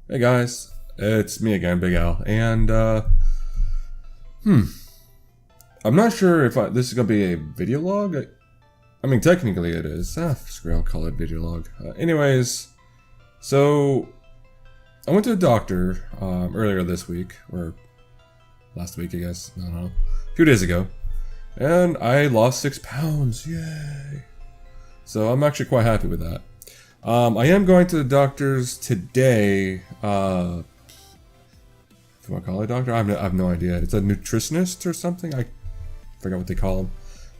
Hey guys, it's me again, Big Al, and I'm not sure if this is gonna be a video log. I mean, technically it is. Screw it, I'll call it video log. Anyways, so I went to the doctor earlier this week, or last week, I guess. I don't know, a few days ago, and I lost 6 pounds. Yay! So I'm actually quite happy with that. I am going to the doctor's today. Do I call it a doctor? I have no idea. It's a nutritionist or something. I forgot what they call them.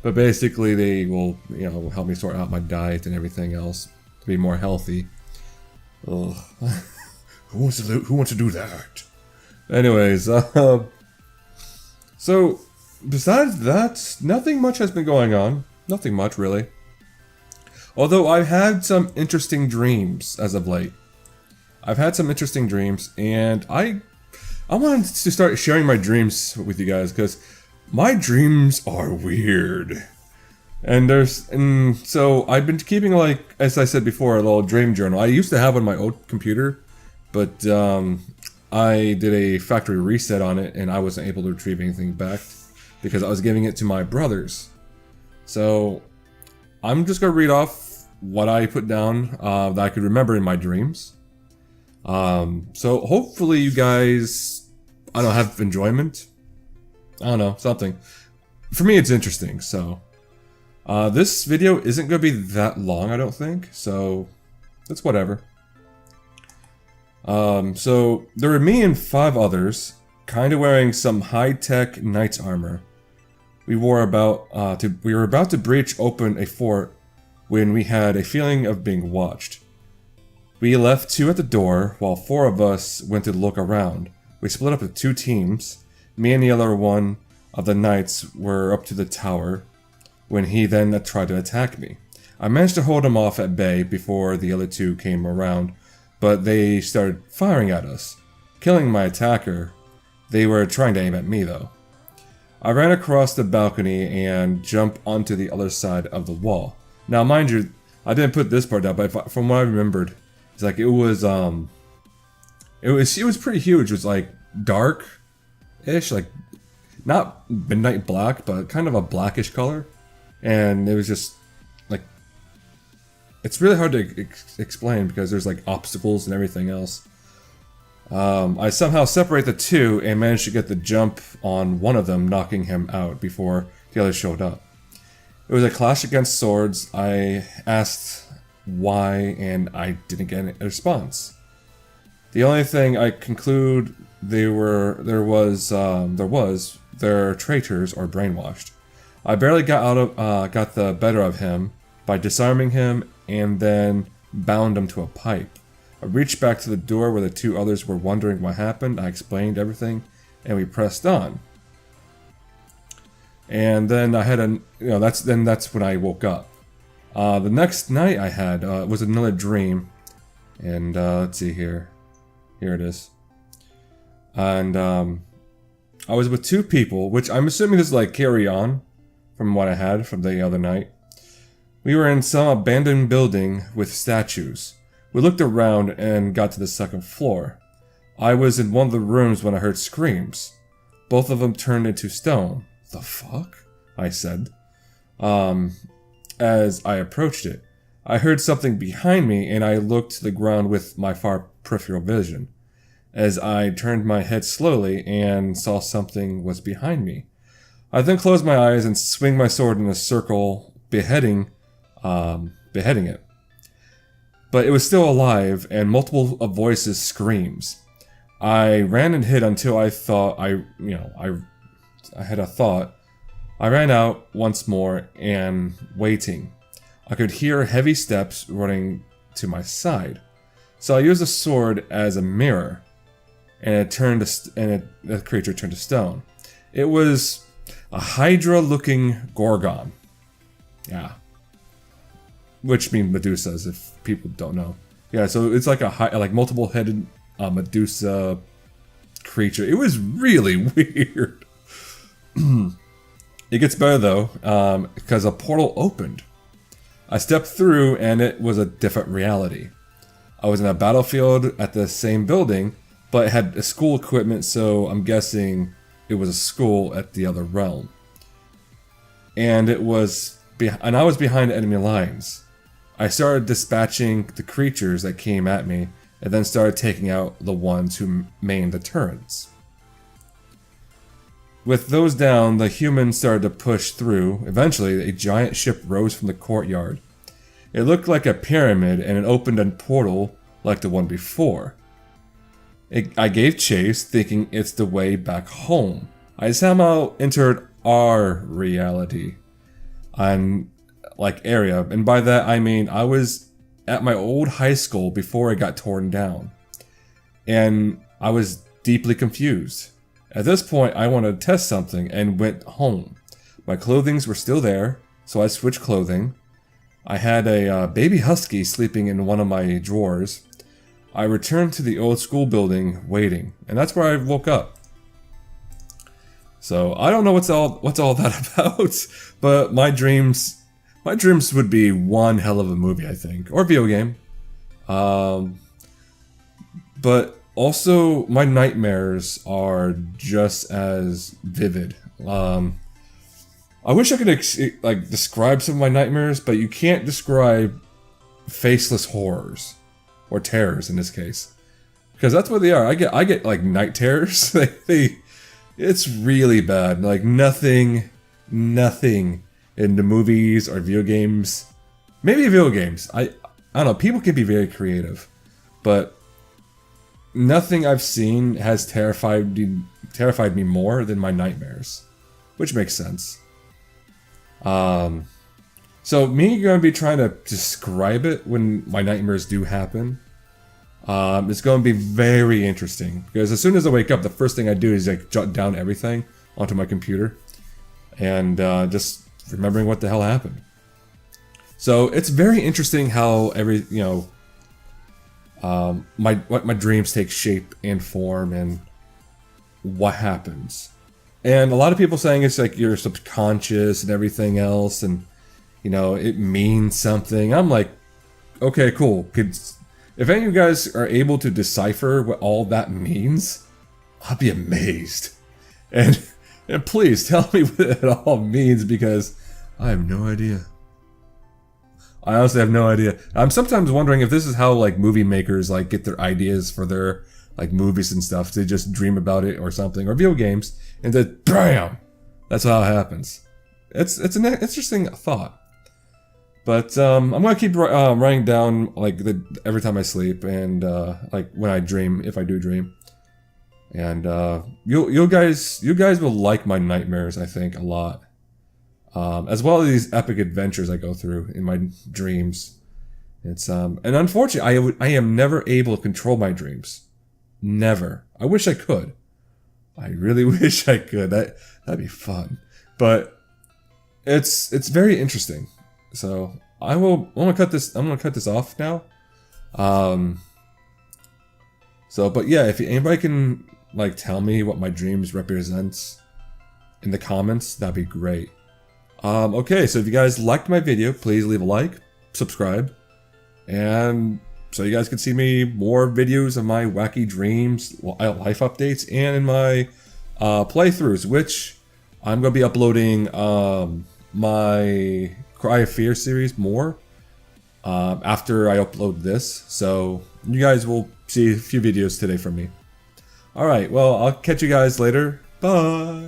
But basically, they will, help me sort out my diet and everything else to be more healthy. Ugh. Who wants to do that? Anyways, so besides that, nothing much has been going on. Nothing much, really. Although I've had some interesting dreams as of late. I've had some interesting dreams, and I wanted to start sharing my dreams with you guys, because my dreams are weird. And so I've been keeping, like, as I said before, a little dream journal. I used to have on my old computer, but I did a factory reset on it, and I wasn't able to retrieve anything back, because I was giving it to my brothers. So I'm just going to read off what I put down that I could remember in my dreams. So hopefully you guys, I don't know, have enjoyment. I don't know, something. For me, it's interesting, so. This video isn't going to be that long, I don't think, so it's whatever. So there were me and 5 others, kind of wearing some high-tech knight's armor. We were about to breach open a fort when we had a feeling of being watched. We left 2 at the door, while 4 of us went to look around. We split up into 2 teams. Me and the other one of the knights were up to the tower, when he then tried to attack me. I managed to hold him off at bay before the other 2 came around, but they started firing at us, killing my attacker. They were trying to aim at me though. I ran across the balcony and jumped onto the other side of the wall. Now, mind you, I didn't put this part down, but from what I remembered, it's like it was pretty huge. It was like dark-ish, like not midnight black, but kind of a blackish color, and it was just like, it's really hard to explain because there's like obstacles and everything else. I somehow separate the 2 and managed to get the jump on one of them, knocking him out before the other showed up. It was a clash against swords. I asked why, and I didn't get a response. The only thing I conclude they're traitors or brainwashed. I barely got the better of him by disarming him and then bound him to a pipe. I reached back to the door where the 2 others were wondering what happened. I explained everything, and we pressed on. And then I had that's when I woke up. The next night I had was another dream, and let's see here. Here it is. And I was with 2 people, which I'm assuming this is like carry on from what I had from the other night. We were in some abandoned building with statues. We looked around and got to the 2nd floor. I was in one of the rooms when I heard screams. Both of them turned into stone. The fuck? I said. As I approached it. I heard something behind me and I looked to the ground with my far peripheral vision. As I turned my head slowly and saw something was behind me. I then closed my eyes and swing my sword in a circle, beheading it. But it was still alive and multiple voices screams. I ran and hid until I thought I had a thought. I ran out once more and waiting. I could hear heavy steps running to my side. So I used the sword as a mirror, and the creature turned to stone. It was a Hydra-looking Gorgon. Yeah. Which means Medusas, if people don't know. Yeah, so it's like like multiple-headed Medusa creature. It was really weird. It gets better though, because a portal opened. I stepped through and it was a different reality. I was in a battlefield at the same building, but it had school equipment, so I'm guessing it was a school at the other realm. And I was behind enemy lines. I started dispatching the creatures that came at me, and then started taking out the ones who manned the turrets. With those down, the humans started to push through. Eventually, a giant ship rose from the courtyard. It looked like a pyramid, and it opened a portal like the one before. I gave chase, thinking it's the way back home. I somehow entered our reality. Area, and by that I mean I was at my old high school before it got torn down. And I was deeply confused. At this point, I wanted to test something and went home. My clothings were still there, so I switched clothing. I had a baby husky sleeping in one of my drawers. I returned to the old school building, waiting, and that's where I woke up. So I don't know what's all that about, but my dreams would be one hell of a movie, I think, or video game. But also, my nightmares are just as vivid. I wish I could describe some of my nightmares, but you can't describe faceless horrors, or terrors in this case, because that's what they are. I get like night terrors. It's really bad. Like nothing in the movies or video games. Maybe video games. I don't know. People can be very creative, but nothing I've seen has terrified me more than my nightmares, which makes sense. So me gonna be trying to describe it when my nightmares do happen. It's gonna be very interesting because as soon as I wake up, the first thing I do is like jot down everything onto my computer, and just remembering what the hell happened. So it's very interesting how my dreams take shape and form and what happens. And a lot of people saying it's like your subconscious and everything else, and it means something. I'm like, okay, cool. If any of you guys are able to decipher what all that means, I'll be amazed. And please tell me what it all means, because I have no idea. I honestly have no idea. I'm sometimes wondering if this is how like movie makers like get their ideas for their like movies and stuff. They just dream about it or something, or video games, and then BAM! That's how it happens. It's an interesting thought. But I'm gonna keep writing down like every time I sleep, and like when I dream, if I do dream. And you guys will like my nightmares, I think, a lot. As well as these epic adventures I go through in my dreams. It's and unfortunately, I am never able to control my dreams. Never. I wish I could. I really wish I could. That'd be fun. But it's very interesting. So I'm gonna cut this off now. But yeah, if anybody can like tell me what my dreams represents in the comments, that'd be great. Okay, so if you guys liked my video, please leave a like, subscribe, and so you guys can see me more videos of my wacky dreams, life updates, and in my playthroughs, which I'm gonna be uploading my Cry of Fear series more after I upload this. So you guys will see a few videos today from me. Alright, well, I'll catch you guys later. Bye!